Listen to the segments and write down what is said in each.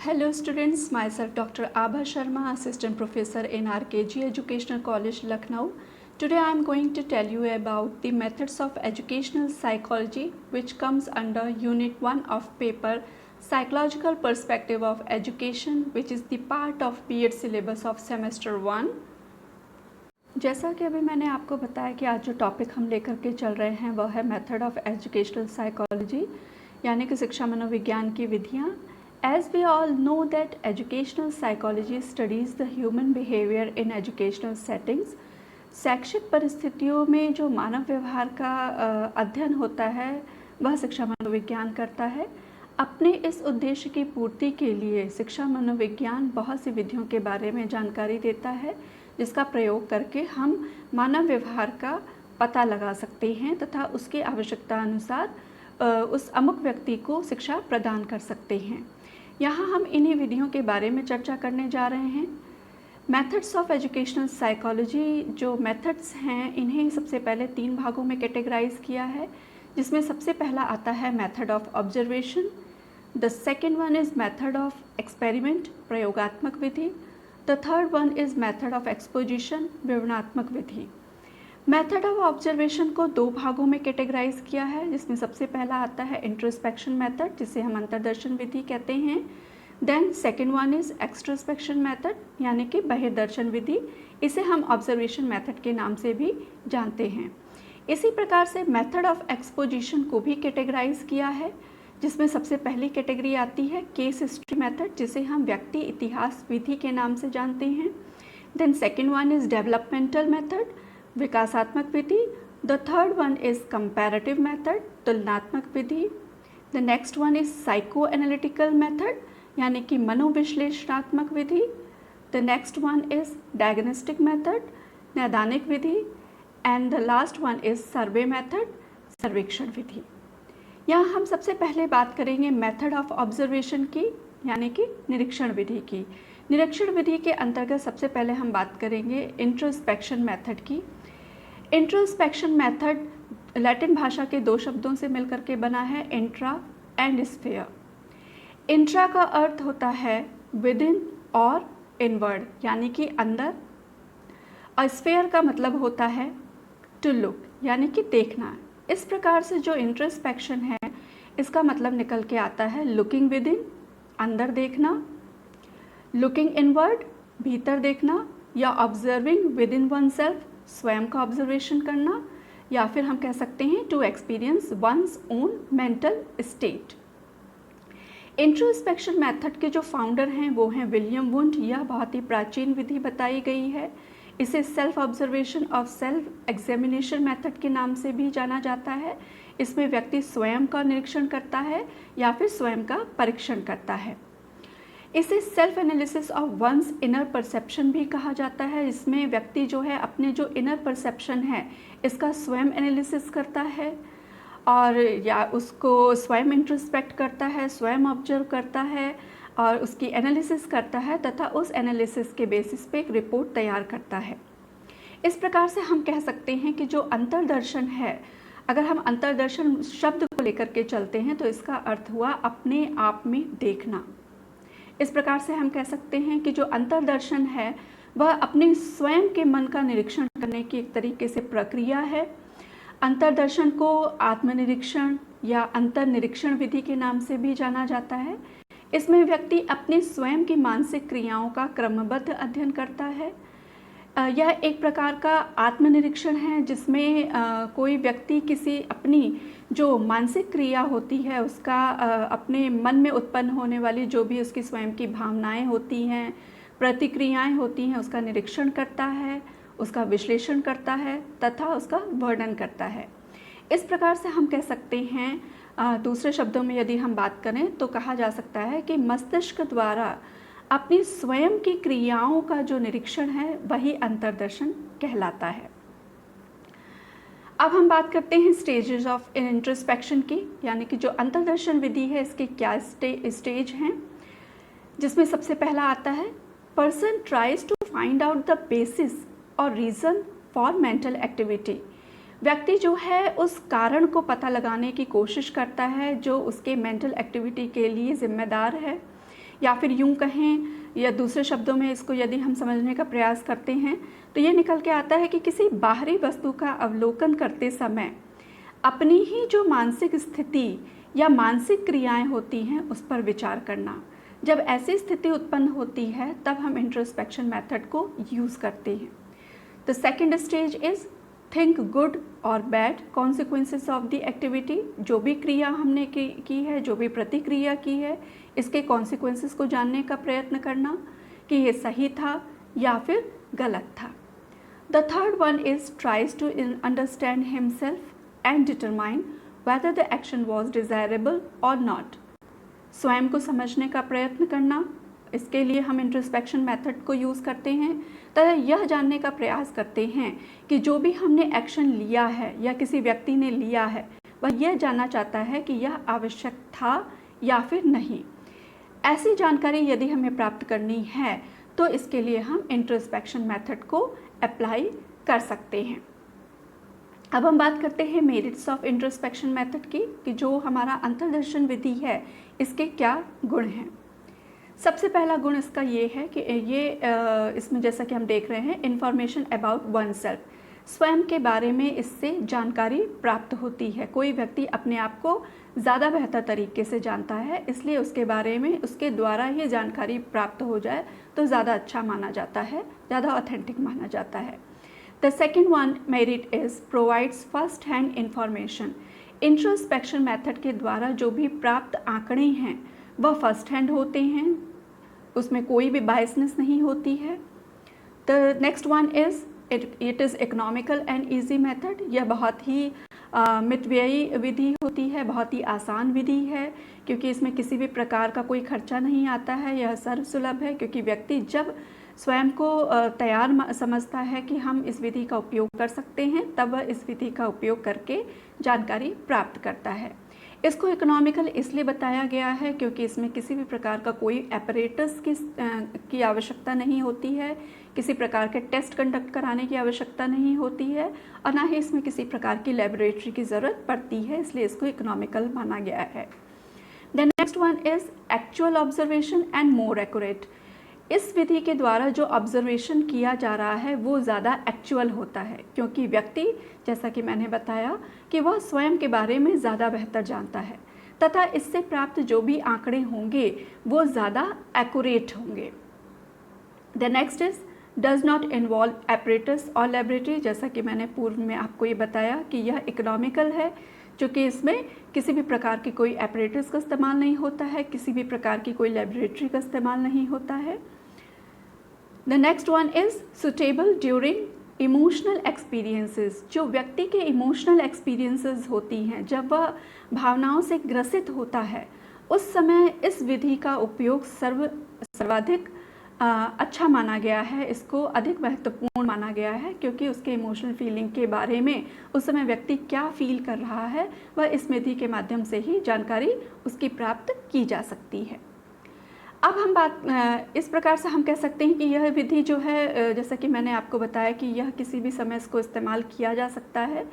Hello students, myself Dr. Abha Sharma, Assistant Professor in RKG Educational College, Lucknow. Today I am going to tell you about the methods of educational psychology which comes under Unit 1 of paper Psychological Perspective of Education, which is the part of B.Ed syllabus of semester 1. जैसा कि अभी मैंने आपको बताया कि आज जो topic हम लेकर के चल रहे हैं वह है मेथड ऑफ एजुकेशनल साइकोलॉजी, यानी कि शिक्षा मनोविज्ञान की विधियाँ. As we all know that educational psychology studies the human behavior in educational settings. शैक्षिक परिस्थितियों में जो मानव व्यवहार का अध्ययन होता है वह शिक्षा मनोविज्ञान करता है. अपने इस उद्देश्य की पूर्ति के लिए शिक्षा मनोविज्ञान बहुत सी विधियों के बारे में जानकारी देता है जिसका प्रयोग करके हम मानव व्यवहार का पता लगा सकते हैं तथा उसकी आवश्यकता अनुसार उस अमुक व्यक्ति को शिक्षा प्रदान कर सकते हैं. यहाँ हम इन्हीं विधियों के बारे में चर्चा करने जा रहे हैं. मेथड्स ऑफ एजुकेशनल साइकोलॉजी जो मेथड्स हैं इन्हें सबसे पहले 3 भागों में कैटेगराइज किया है, जिसमें सबसे पहला आता है method of observation. The second one is method of experiment, प्रयोगात्मक विधि. The third one is method of exposition, विवरणात्मक विधि. मेथड ऑफ ऑब्जर्वेशन को 2 भागों में कैटेगराइज किया है, जिसमें सबसे पहला आता है इंट्रोस्पेक्शन मेथड, जिसे हम अंतर्दर्शन विधि कहते हैं. Then second one is extrospection method, यानी कि बहिर्दर्शन विधि. इसे हम ऑब्जर्वेशन मेथड के नाम से भी जानते हैं. इसी प्रकार से मेथड ऑफ एक्सपोजिशन को भी कैटेगराइज किया है, जिसमें सबसे पहली कैटेगरी आती है केस हिस्ट्री मेथड, जिसे हम व्यक्ति इतिहास विधि के नाम से जानते हैं. Then second one is developmental method, विकासात्मक विधि. The third one is comparative method, तुलनात्मक विधि. The next one is psycho analytical method, यानी कि मनोविश्लेषणात्मक विधि. The next one is diagnostic method, नैदानिक विधि. And the last one is survey method, सर्वेक्षण विधि. यहाँ हम सबसे पहले बात करेंगे मेथड ऑफ ऑब्जर्वेशन की, यानी कि निरीक्षण विधि की. निरीक्षण विधि के अंतर्गत सबसे पहले हम बात करेंगे इंट्रोस्पेक्शन मेथड की. इंट्रोस्पेक्शन मेथड लैटिन भाषा के 2 शब्दों से मिलकर के बना है, इंट्रा एंड स्फेयर. इंट्रा का अर्थ होता है विद इन और इनवर्ड, यानी कि अंदर. और स्फेयर का मतलब होता है टू लुक, यानी कि देखना. इस प्रकार से जो इंट्रोस्पेक्शन है इसका मतलब निकल के आता है लुकिंग विद इन, अंदर देखना. लुकिंग इनवर्ड, भीतर देखना. या observing with in one self, स्वयं का ऑब्जर्वेशन करना. या फिर हम कह सकते हैं to experience once own mental state. Introspection method के जो फाउंडर हैं वो हैं विलियम वुंड. यह बहुत ही प्राचीन विधि बताई गई है. इसे सेल्फ ऑब्जर्वेशन और सेल्फ एग्जामिनेशन मेथड के नाम से भी जाना जाता है. इसमें व्यक्ति स्वयं का निरीक्षण करता है या फिर स्वयं का परीक्षण करता है. इसे self analysis of once inner perception भी कहा जाता है. इसमें व्यक्ति जो है अपने जो इनर परसेप्शन है इसका स्वयं एनालिसिस करता है और या उसको स्वयं इंट्रोस्पेक्ट करता है, स्वयं ऑब्जर्व करता है और उसकी एनालिसिस करता है तथा उस एनालिसिस के बेसिस पे एक रिपोर्ट तैयार करता है. इस प्रकार से हम कह सकते हैं कि जो अंतर्दर्शन है, अगर हम अंतर्दर्शन शब्द को लेकर के चलते हैं तो इसका अर्थ हुआ अपने आप में देखना. इस प्रकार से हम कह सकते हैं कि जो अंतर्दर्शन है वह अपने स्वयं के मन का निरीक्षण करने की एक तरीके से प्रक्रिया है. अंतर्दर्शन को आत्मनिरीक्षण या अंतर्निरीक्षण विधि के नाम से भी जाना जाता है. इसमें व्यक्ति अपने स्वयं की मानसिक क्रियाओं का क्रमबद्ध अध्ययन करता है. यह एक प्रकार का आत्मनिरीक्षण है जिसमें कोई व्यक्ति किसी अपनी जो मानसिक क्रिया होती है उसका अपने मन में उत्पन्न होने वाली जो भी उसकी स्वयं की भावनाएं होती हैं, प्रतिक्रियाएं होती हैं, उसका निरीक्षण करता है, उसका विश्लेषण करता है तथा उसका वर्णन करता है. इस प्रकार से हम कह सकते हैं, दूसरे शब्दों में यदि हम बात करें तो कहा जा सकता है कि मस्तिष्क द्वारा अपनी स्वयं की क्रियाओं का जो निरीक्षण है वही अंतर्दर्शन कहलाता है. अब हम बात करते हैं स्टेजेस ऑफ इंट्रोस्पेक्शन की, यानी कि जो अंतर्दर्शन विधि है इसके क्या स्टेज हैं, जिसमें सबसे पहला आता है person tries to find out the basis और रीज़न फॉर मेंटल एक्टिविटी. व्यक्ति जो है उस कारण को पता लगाने की कोशिश करता है जो उसके मेंटल एक्टिविटी के लिए जिम्मेदार है. या फिर यूं कहें या दूसरे शब्दों में इसको यदि हम समझने का प्रयास करते हैं तो ये निकल के आता है कि किसी बाहरी वस्तु का अवलोकन करते समय अपनी ही जो मानसिक स्थिति या मानसिक क्रियाएं होती हैं उस पर विचार करना। जब ऐसी स्थिति उत्पन्न होती है तब हम इंट्रोस्पेक्शन मेथड को यूज़ करते हैं। The second stage is think good और bad consequences of the activity. जो भी क्रिया हमने की है, जो भी प्रतिक्रिया की है, इसके कॉन्सिक्वेंसेस को जानने का प्रयत्न करना कि ये सही था या फिर गलत था। The third one is tries to understand himself and determine whether the action was desirable or not। स्वयं को समझने का प्रयत्न करना, इसके लिए हम इंट्रोस्पेक्शन मेथड को यूज़ करते हैं तथा यह जानने का प्रयास करते हैं कि जो भी हमने एक्शन लिया है या किसी व्यक्ति ने लिया है वह यह जानना चाहता है कि यह आवश्यक था या फिर नहीं। ऐसी जानकारी यदि हमें प्राप्त करनी है तो इसके लिए हम इंट्रोस्पेक्शन मेथड को अप्लाई कर सकते हैं। अब हम बात करते हैं मेरिट्स ऑफ इंट्रोस्पेक्शन मेथड की कि जो हमारा अंतर्दर्शन विधि है इसके क्या गुण हैं। सबसे पहला गुण इसका ये है कि इसमें जैसा कि हम देख रहे हैं इंफॉर्मेशन अबाउट वन सेल्फ, स्वयं के बारे में इससे जानकारी प्राप्त होती है। कोई व्यक्ति अपने आप को ज़्यादा बेहतर तरीके से जानता है, इसलिए उसके बारे में उसके द्वारा ये जानकारी प्राप्त हो जाए तो ज़्यादा अच्छा माना जाता है, ज़्यादा ऑथेंटिक माना जाता है। The second one merit is provides first hand information। Introspection method के द्वारा जो भी प्राप्त आंकड़े हैं वह फर्स्ट हैंड होते हैं, उसमें कोई भी बायसनेस नहीं होती है। The next one is it is economical and easy method. यह बहुत ही मितव्ययी विधि होती है, बहुत ही आसान विधि है क्योंकि इसमें किसी भी प्रकार का कोई खर्चा नहीं आता है। यह सर्वसुलभ है क्योंकि व्यक्ति जब स्वयं को तैयार समझता है कि हम इस विधि का उपयोग कर सकते हैं तब वह इस विधि का उपयोग करके जानकारी प्राप्त करता है। इसको इकोनॉमिकल इसलिए बताया गया है क्योंकि इसमें किसी भी प्रकार का कोई एपरेटस की आवश्यकता नहीं होती है, किसी प्रकार के टेस्ट कंडक्ट कराने की आवश्यकता नहीं होती है और ना ही इसमें किसी प्रकार की लेबोरेटरी की ज़रूरत पड़ती है, इसलिए इसको इकोनॉमिकल माना गया है। The next one is actual observation and more accurate. इस विधि के द्वारा जो ऑब्जर्वेशन किया जा रहा है वो ज़्यादा एक्चुअल होता है क्योंकि व्यक्ति, जैसा कि मैंने बताया, कि वह स्वयं के बारे में ज़्यादा बेहतर जानता है तथा इससे प्राप्त जो भी आंकड़े होंगे वो ज़्यादा एक्यूरेट होंगे। The next is does not involve apparatus और लेबोरेटरी। जैसा कि मैंने पूर्व में आपको ये बताया कि यह इकोनॉमिकल है क्योंकि इसमें किसी भी प्रकार की कोई एपरेटस का इस्तेमाल नहीं होता है, किसी भी प्रकार की कोई लेबोरेटरी का इस्तेमाल नहीं होता है। The next one is suitable during emotional experiences. जो व्यक्ति के इमोशनल एक्सपीरियंसेस होती हैं, जब वह भावनाओं से ग्रसित होता है, उस समय इस विधि का उपयोग सर्वाधिक अच्छा माना गया है, इसको अधिक महत्वपूर्ण माना गया है क्योंकि उसके इमोशनल फीलिंग के बारे में उस समय व्यक्ति क्या फील कर रहा है वह इस विधि के माध्यम से ही जानकारी उसकी प्राप्त की जा सकती है। अब हम इस प्रकार से हम कह सकते हैं कि यह विधि जो है, जैसा कि मैंने आपको बताया कि यह किसी भी समय इसको इस्तेमाल किया जा सकता है,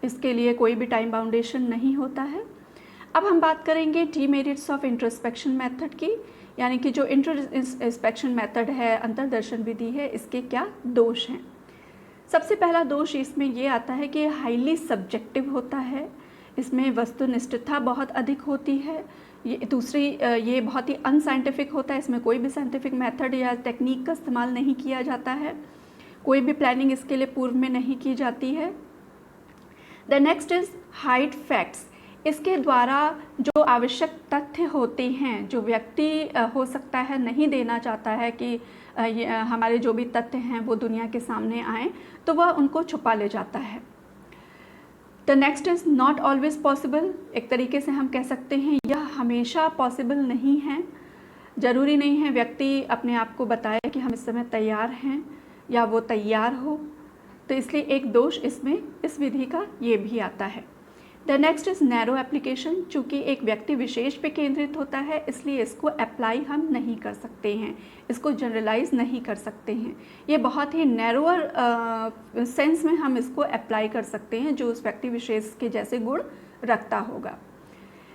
इसके लिए कोई भी टाइम बाउंडेशन नहीं होता है। अब हम बात करेंगे डीमेरिट्स ऑफ इंट्रोस्पेक्शन मेथड की, यानी कि जो इंट्रोस्पेक्शन मेथड है, अंतर्दर्शन विधि है, इसके क्या दोष हैं। सबसे पहला दोष इसमें ये आता है कि हाईली सब्जेक्टिव होता है, इसमें वस्तुनिष्ठता बहुत अधिक होती है। ये बहुत ही अनसाइंटिफिक होता है, इसमें कोई भी साइंटिफिक मेथड या टेक्निक का इस्तेमाल नहीं किया जाता है, कोई भी प्लानिंग इसके लिए पूर्व में नहीं की जाती है। The next is hide facts. इसके द्वारा जो आवश्यक तथ्य होते हैं, जो व्यक्ति हो सकता है नहीं देना चाहता है कि हमारे जो भी तथ्य हैं वो दुनिया के सामने आएँ, तो वह उनको छुपा ले जाता है। The next is not always possible. एक तरीके से हम कह सकते हैं यह हमेशा पॉसिबल नहीं है। ज़रूरी नहीं है व्यक्ति अपने आप को बताए कि हम इस समय तैयार हैं या वो तैयार हो, तो इसलिए एक दोष इसमें इस विधि का ये भी आता है। The next is narrow application. चूँकि एक व्यक्ति विशेष पे केंद्रित होता है इसलिए इसको अप्लाई हम नहीं कर सकते हैं, इसको जनरलाइज नहीं कर सकते हैं। ये बहुत ही नैरोअर सेंस में हम इसको अप्लाई कर सकते हैं जो उस व्यक्ति विशेष के जैसे गुण रखता होगा।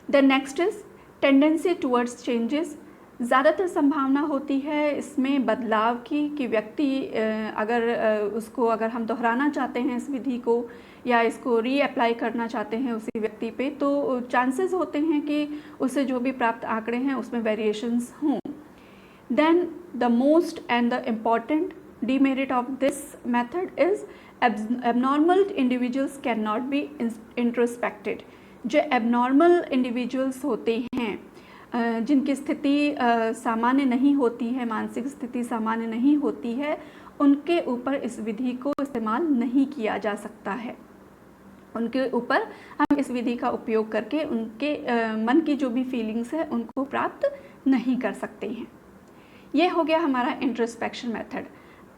The next is tendency towards changes. ज़्यादातर संभावना होती है इसमें बदलाव की कि व्यक्ति अगर हम दोहराना चाहते हैं इस विधि को या इसको रीअप्लाई करना चाहते हैं उसी व्यक्ति पे, तो चांसेस होते हैं कि उससे जो भी प्राप्त आंकड़े हैं उसमें वेरिएशंस हों। Then the most and the important demerit of this method is abnormal individuals cannot be introspected। जो abnormal individuals होते हैं जिनकी स्थिति सामान्य नहीं होती है, मानसिक स्थिति सामान्य नहीं होती है, उनके ऊपर इस विधि को इस्तेमाल नहीं किया जा सकता है। उनके ऊपर हम इस विधि का उपयोग करके उनके मन की जो भी फीलिंग्स है उनको प्राप्त नहीं कर सकते हैं। ये हो गया हमारा इंट्रोस्पेक्शन मेथड।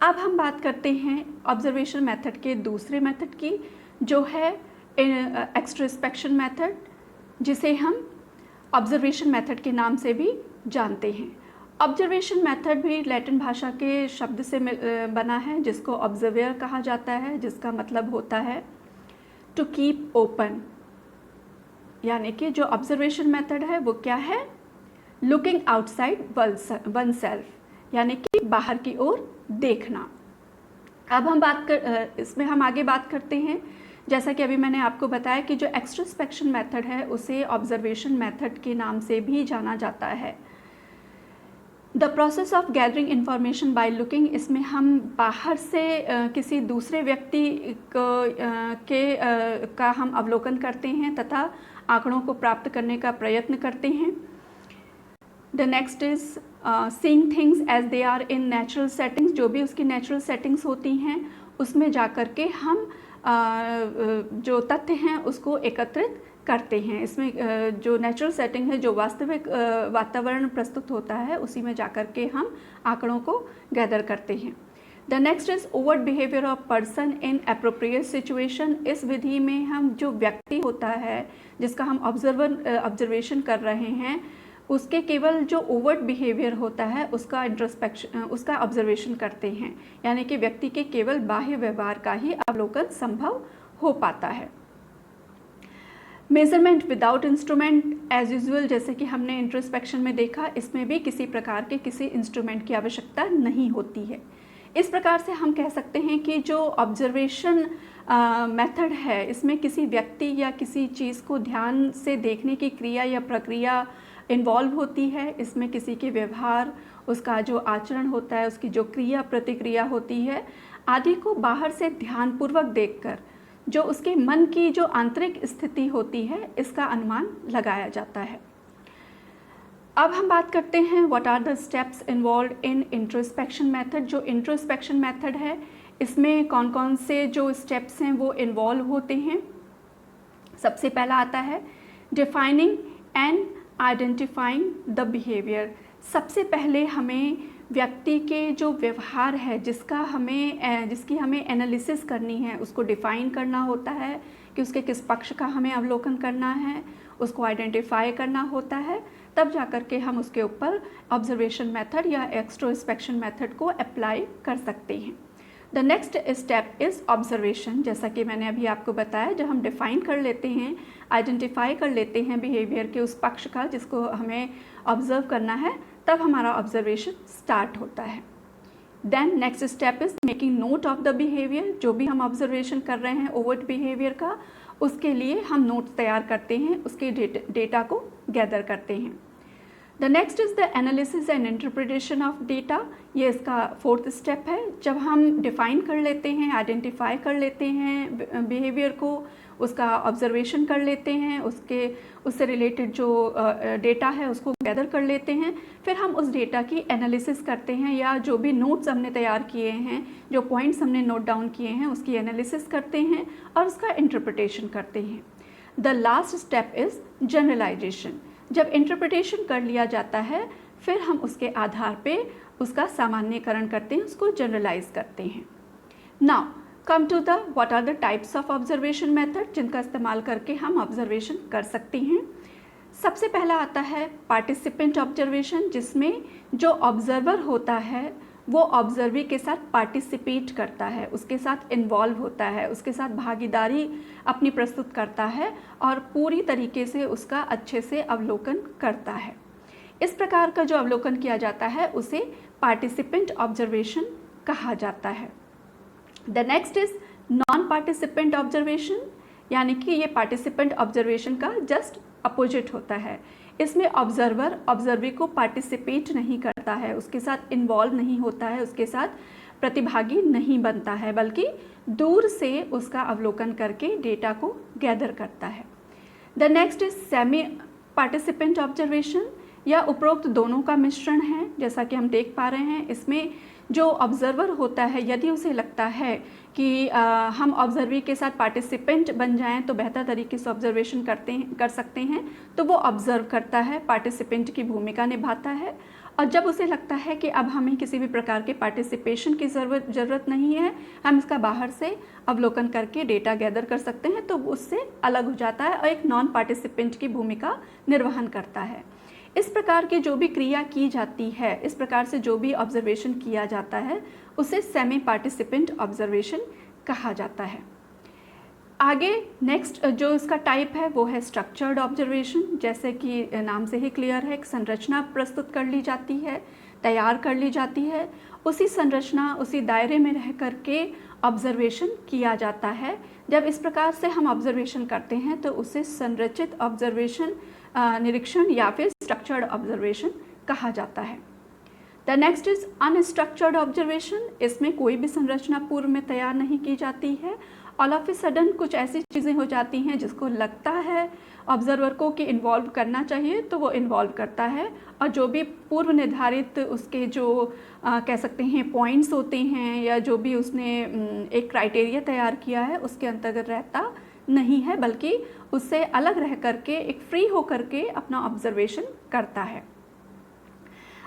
अब हम बात करते हैं ऑब्जर्वेशन मेथड के दूसरे मेथड की, जो है एक्सट्रोस्पेक्शन मेथड, जिसे हम ऑब्जर्वेशन मेथड के नाम से भी जानते हैं। ऑब्जर्वेशन मेथड भी लैटिन भाषा के शब्द से बना है जिसको ऑब्जर्वर कहा जाता है, जिसका मतलब होता है टू कीप ओपन। यानी कि जो ऑब्जर्वेशन मेथड है वो क्या है, लुकिंग आउटसाइड वन सेल्फ, यानी कि बाहर की ओर देखना। अब हम इसमें हम आगे बात करते हैं। जैसा कि अभी मैंने आपको बताया कि जो एक्सट्रोस्पेक्शन मेथड है उसे ऑब्जर्वेशन मेथड के नाम से भी जाना जाता है। The process of gathering information by looking, इसमें हम बाहर से किसी दूसरे व्यक्ति का हम अवलोकन करते हैं तथा आंकड़ों को प्राप्त करने का प्रयत्न करते हैं। The next is seeing things as they are in natural settings, जो भी उसकी नेचुरल सेटिंग्स होती हैं उसमें जा कर के हम जो तथ्य हैं उसको एकत्रित करते हैं। इसमें जो नेचुरल सेटिंग है, जो वास्तविक वातावरण प्रस्तुत होता है, उसी में जा कर के हम आंकड़ों को गैदर करते हैं। The next is overt behaviour of person in appropriate situation. इस विधि में हम जो व्यक्ति होता है जिसका हम ऑब्जर्वेशन कर रहे हैं उसके केवल जो ओवर्ट बिहेवियर होता है उसका ऑब्जर्वेशन करते हैं, यानी कि व्यक्ति के केवल बाह्य व्यवहार का ही अवलोकन संभव हो पाता है। Measurement without instrument as usual, जैसे कि हमने इंट्रोस्पेक्शन में देखा, इसमें भी किसी प्रकार के किसी इंस्ट्रूमेंट की आवश्यकता नहीं होती है। इस प्रकार से हम कह सकते हैं कि जो ऑब्जर्वेशन मेथड है इसमें किसी व्यक्ति या किसी चीज़ को ध्यान से देखने की क्रिया या प्रक्रिया इन्वॉल्व होती है। इसमें किसी के व्यवहार, उसका जो आचरण होता है, उसकी जो क्रिया प्रतिक्रिया होती है आदि को बाहर से ध्यानपूर्वक देखकर जो उसके मन की जो आंतरिक स्थिति होती है इसका अनुमान लगाया जाता है। अब हम बात करते हैं what are the steps involve in introspection method. जो इंट्रोस्पेक्शन मेथड है इसमें कौन कौन से जो स्टेप्स हैं वो इन्वॉल्व होते हैं। सबसे पहला आता है defining and identifying the behaviour. सबसे पहले हमें व्यक्ति के जो व्यवहार है जिसकी हमें एनालिसिस करनी है उसको डिफ़ाइन करना होता है कि उसके किस पक्ष का हमें अवलोकन करना है, उसको आइडेंटिफाई करना होता है, तब जाकर के हम उसके ऊपर ऑब्जर्वेशन मेथड या एक्सट्रोस्पेक्शन मेथड को अप्लाई कर सकते हैं। The next step is observation. जैसा कि मैंने अभी आपको बताया, जब हम डिफ़ाइन कर लेते हैं, आइडेंटिफाई कर लेते हैं बिहेवियर के उस पक्ष का जिसको हमें ऑब्जर्व करना है, तब हमारा ऑब्जर्वेशन स्टार्ट होता है। Then next step is making note of the behaviour. जो भी हम ऑब्जर्वेशन कर रहे हैं ओवर्ट बिहेवियर का, उसके लिए हम नोट्स तैयार करते हैं, उसके डेटा को गैदर करते हैं। The next is the analysis and interpretation of data. ये इसका फोर्थ स्टेप है। जब हम डिफ़ाइन कर लेते हैं, आइडेंटिफाई कर लेते हैं बिहेवियर को, उसका ऑब्जर्वेशन कर लेते हैं, उससे रिलेटेड जो डेटा है उसको गैदर कर लेते हैं, फिर हम उस डेटा की एनालिसिस करते हैं या जो भी नोट्स हमने तैयार किए हैं, जो पॉइंट्स हमने नोट डाउन किए हैं उसकी एनालिसिस करते हैं और उसका इंटरप्रिटेशन करते हैं। The last step is generalisation. जब इंटरप्रिटेशन कर लिया जाता है फिर हम उसके आधार पे उसका सामान्यकरण करते हैं, उसको जनरलाइज करते हैं। Now come to the what are the types of observation method जिनका इस्तेमाल करके हम ऑब्जर्वेशन कर सकते हैं। सबसे पहला आता है पार्टिसिपेंट ऑब्जर्वेशन, जिसमें जो ऑब्जर्वर होता है वो ऑब्जर्वी के साथ पार्टिसिपेट करता है, उसके साथ इन्वॉल्व होता है, उसके साथ भागीदारी अपनी प्रस्तुत करता है और पूरी तरीके से उसका अच्छे से अवलोकन करता है। इस प्रकार का जो अवलोकन किया जाता है उसे पार्टिसिपेंट ऑब्जर्वेशन कहा जाता है। The next is non participant observation, यानी कि ये पार्टिसिपेंट ऑब्जर्वेशन का जस्ट अपोजिट होता है। इसमें ऑब्जर्वर ऑब्जर्वी को पार्टिसिपेट नहीं करता है, उसके साथ इन्वॉल्व नहीं होता है, उसके साथ प्रतिभागी नहीं बनता है, बल्कि दूर से उसका अवलोकन करके डेटा को गैदर करता है। The next is semi participant observation, या उपरोक्त दोनों का मिश्रण है। जैसा कि हम देख पा रहे हैं, इसमें जो ऑब्जर्वर होता है, यदि उसे लगता है कि हम ऑब्जर्वी के साथ पार्टिसिपेंट बन जाएं तो बेहतर तरीके से ऑब्जर्वेशन कर सकते हैं, तो वो ऑब्जर्व करता है, पार्टिसिपेंट की भूमिका निभाता है। और जब उसे लगता है कि अब हमें किसी भी प्रकार के पार्टिसिपेशन की ज़रूरत नहीं है, हम इसका बाहर से अवलोकन करके डेटा गैदर कर सकते हैं, तो उससे अलग हो जाता है और एक नॉन पार्टिसिपेंट की भूमिका निर्वहन करता है। इस प्रकार की जो भी क्रिया की जाती है, इस प्रकार से जो भी ऑब्जर्वेशन किया जाता है, उसे सेमी पार्टिसिपेंट ऑब्जर्वेशन कहा जाता है। आगे नेक्स्ट जो इसका टाइप है वो है स्ट्रक्चर्ड ऑब्जर्वेशन। जैसे कि नाम से ही क्लियर है, एक संरचना प्रस्तुत कर ली जाती है, तैयार कर ली जाती है, उसी संरचना उसी दायरे में रह करके ऑब्जर्वेशन किया जाता है। जब इस प्रकार से हम ऑब्जर्वेशन करते हैं तो उसे संरचित ऑब्जर्वेशन, निरीक्षण या फिर स्ट्रक्चर्ड ऑब्जर्वेशन कहा जाता है। The next is unstructured observation. इसमें कोई भी संरचना पूर्व में तैयार नहीं की जाती है, ऑल ऑफ ए सडन कुछ ऐसी चीज़ें हो जाती हैं जिसको लगता है ऑब्जर्वर को कि इन्वॉल्व करना चाहिए, तो वो इन्वॉल्व करता है, और जो भी पूर्व निर्धारित उसके जो कह सकते हैं पॉइंट्स होते हैं, या जो भी उसने एक क्राइटेरिया तैयार किया है उसके अंतर्गत रहता नहीं है, बल्कि उससे अलग रह करके एक फ्री हो करके अपना ऑब्जर्वेशन करता है।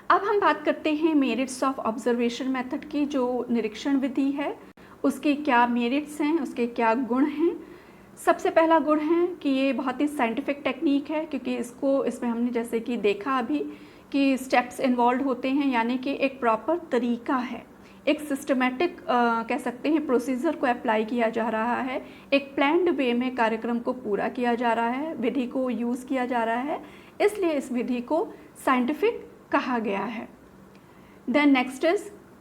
अब हम बात करते हैं मेरिट्स ऑफ ऑब्जर्वेशन मेथड की। जो निरीक्षण विधि है उसके क्या मेरिट्स हैं, उसके क्या गुण हैं। सबसे पहला गुण है कि ये बहुत ही साइंटिफिक टेक्निक है, क्योंकि इसमें हमने जैसे कि देखा अभी कि स्टेप्स इन्वॉल्व होते हैं, यानी कि एक प्रॉपर तरीका है, एक सिस्टमेटिक कह सकते हैं प्रोसीजर को अप्लाई किया जा रहा है, एक प्लान्ड वे में कार्यक्रम को पूरा किया जा रहा है, विधि को यूज़ किया जा रहा है, इसलिए इस विधि को साइंटिफिक कहा गया है। Then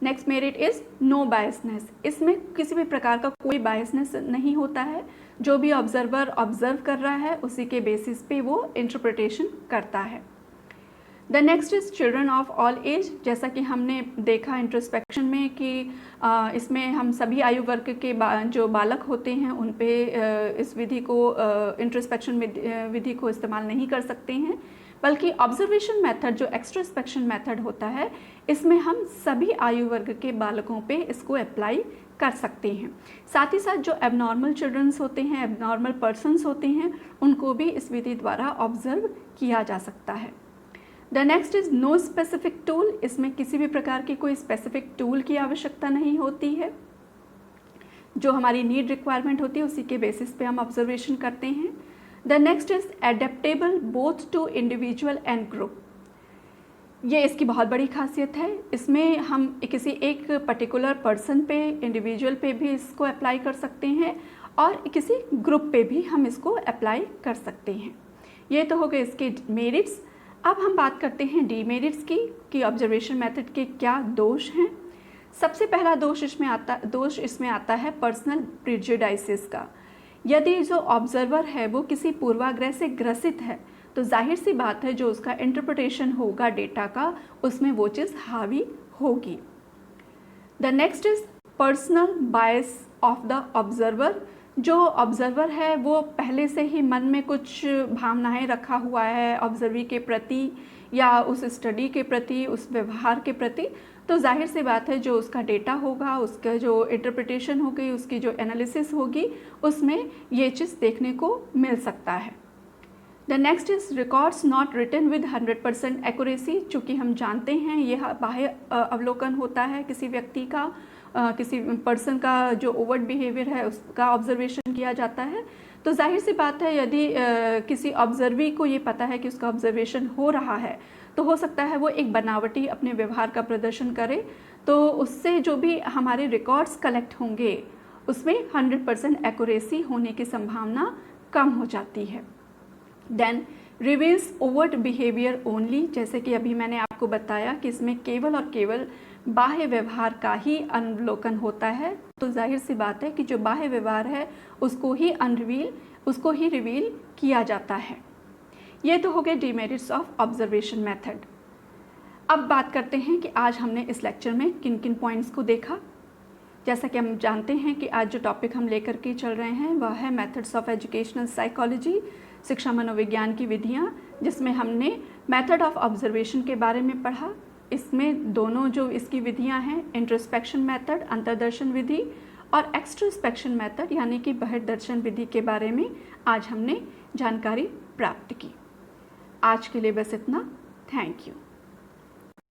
next merit is no biasness. इसमें किसी भी प्रकार का कोई बायसनेस नहीं होता है, जो भी ऑब्जर्वर ऑब्जर्व कर रहा है उसी के बेसिस पे वो इंटरप्रिटेशन करता है। The next is children of all age. जैसा कि हमने देखा इंट्रोस्पेक्शन में कि इसमें हम सभी आयु वर्ग के जो बालक होते हैं उन पे इस विधि को इंट्रोस्पेक्शन विधि को इस्तेमाल नहीं कर सकते हैं, बल्कि ऑब्जर्वेशन मेथड जो एक्सट्रोस्पेक्शन मेथड होता है, इसमें हम सभी आयु वर्ग के बालकों पे इसको अप्लाई कर सकते हैं। साथ ही साथ जो एबनॉर्मल चिल्ड्रंस होते हैं, एबनॉर्मल पर्सन्स होते हैं, उनको भी इस विधि द्वारा ऑब्जर्व किया जा सकता है। The next is no specific tool. इसमें किसी भी प्रकार की कोई स्पेसिफिक टूल की आवश्यकता नहीं होती है, जो हमारी नीड रिक्वायरमेंट होती है उसी के बेसिस पे हम ऑब्जर्वेशन करते हैं। The next is adaptable both to individual and group. ये इसकी बहुत बड़ी खासियत है। इसमें हम किसी एक पर्टिकुलर पर्सन पे, इंडिविजुअल पे भी इसको अप्लाई कर सकते हैं, और किसी ग्रुप पे भी हम इसको अप्लाई कर सकते हैं। ये तो हो गए इसके मेरिट्स। अब हम बात करते हैं डीमेरिट्स की, कि ऑब्जर्वेशन मेथड के क्या दोष हैं। सबसे पहला दोष इसमें आता है पर्सनल प्रिजुडाइसिस का। यदि जो ऑब्जर्वर है वो किसी पूर्वाग्रह से ग्रसित है, तो जाहिर सी बात है जो उसका इंटरप्रिटेशन होगा डेटा का, उसमें वो चीज़ हावी होगी। The next is personal bias of the observer. जो ऑब्जर्वर है वो पहले से ही मन में कुछ भावनाएं रखा हुआ है ऑब्जर्वी के प्रति, या उस स्टडी के प्रति, उस व्यवहार के प्रति, तो जाहिर सी बात है जो उसका डेटा होगा, उसका जो इंटरप्रिटेशन होगी, उसकी जो एनालिसिस होगी, उसमें ये चीज़ देखने को मिल सकता है। The next is records not written with 100% accuracy. चूँकि हम जानते हैं यह बाह्य अवलोकन होता है किसी व्यक्ति का, किसी पर्सन का जो ओवर्ट बिहेवियर है उसका ऑब्जर्वेशन किया जाता है, तो जाहिर सी बात है यदि किसी ऑब्जर्वी को ये पता है कि उसका ऑब्जर्वेशन हो रहा है, तो हो सकता है वो एक बनावटी अपने व्यवहार का प्रदर्शन करे, तो उससे जो भी हमारे रिकॉर्ड्स कलेक्ट होंगे उसमें 100% एक्यूरेसी होने की संभावना कम हो जाती है। Then reveals overt behaviour only, जैसे कि अभी मैंने आपको बताया कि इसमें केवल और केवल बाह्य व्यवहार का ही अवलोकन होता है, तो जाहिर सी बात है कि जो बाह्य व्यवहार है उसको ही रिवील किया जाता है। ये तो हो गए डिमेरिट्स ऑफ ऑब्जर्वेशन मेथड। अब बात करते हैं कि आज हमने इस लेक्चर में किन किन पॉइंट्स को देखा। जैसा कि हम जानते हैं कि आज जो टॉपिक हम लेकर के चल रहे हैं वह है मेथड्स ऑफ एजुकेशनल साइकोलॉजी, शिक्षा मनोविज्ञान की विधियाँ, जिसमें हमने मेथड ऑफ ऑब्जर्वेशन के बारे में पढ़ा। इसमें दोनों जो इसकी विधियाँ हैं, इंट्रोस्पेक्शन मेथड अंतर्दर्शन विधि और एक्सट्रोस्पेक्शन मेथड यानी कि बहिर्दर्शन विधि के बारे में आज हमने जानकारी प्राप्त की। आज के लिए बस इतना। Thank you.